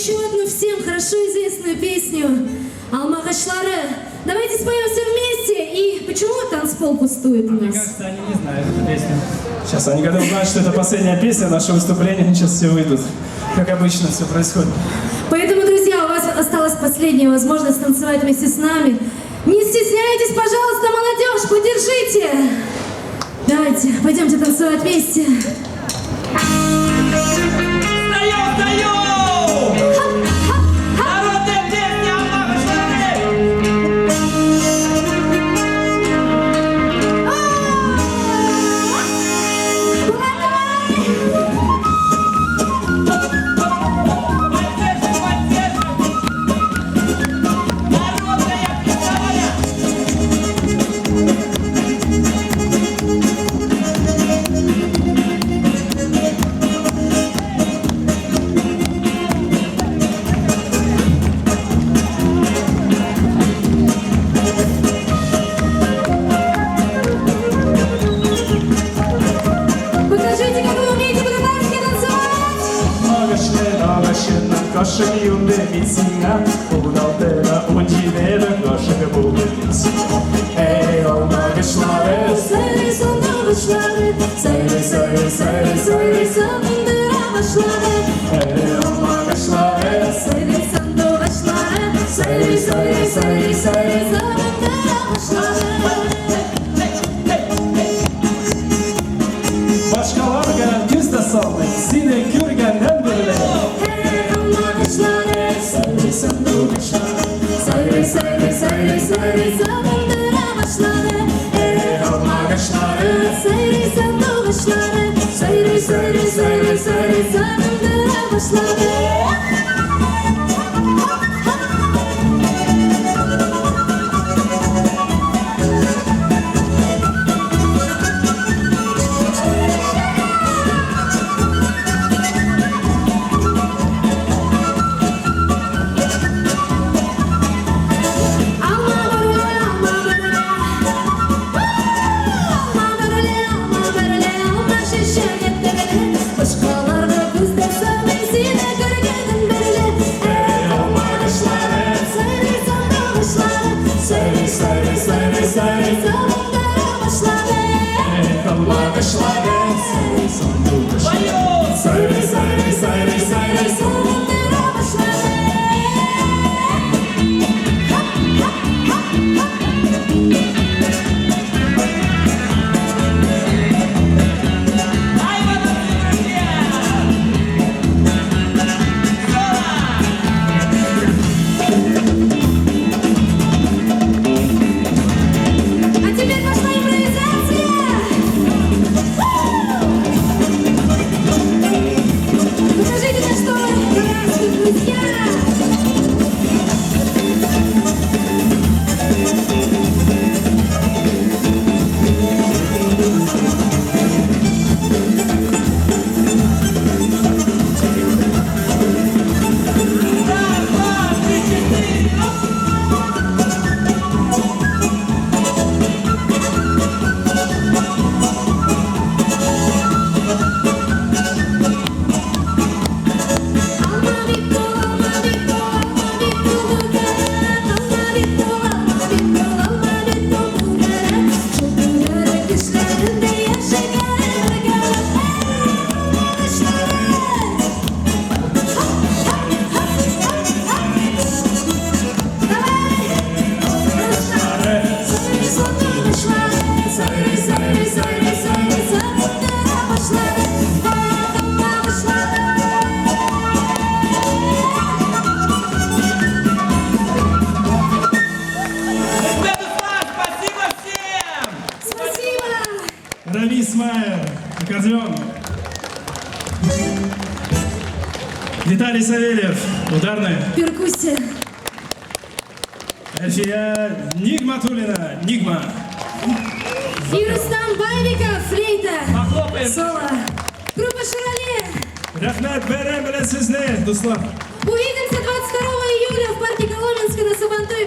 Еще одну всем хорошо известную песню «Алмагышлары». Давайте споем все вместе. И почему танцпол пустует у Мне нас? кажется, они не знают эту песню. Сейчас они когда узнают, что это последняя песня нашего выступления, они сейчас все выйдут. Как обычно все происходит. Поэтому, друзья, у вас осталась последняя возможность танцевать вместе с нами. Не стесняйтесь, пожалуйста, молодежь, поддержите. Давайте, пойдемте танцевать вместе. Кошек юнде митсинга, Угдалтера унчидера кошек булды митсинга. Эй, алмагышлары, Сайры сандалышлары, сайры, сайры, сайры, сайры, сандыра башлары. эй, алмагышлары, Сайры сандалышлары, сайры, сайры, сайры, сайры, сандыра башлары. Башкаларга күз да салды, сине күргәндән бирле. Сайры сандалышлары, сайры, сайры, сайры, сайры, сандыра башлары. Эй, алмагышлары, Сайры сандалышлары, сайры, сайры, сайры, сайры, сандыра башлары. Равис Майер, аккордеон. Виталий Савельев, ударная. Перкуссия. Эльфия Нигматуллина, Нигма. И Рустам Байбеков, флейта. Похлопаем. Соло. Группа «Шароле». Рахмат бәрәм белән сезне, дуслар. Увидимся 22 июля в парке Коломенское на Сабантуй.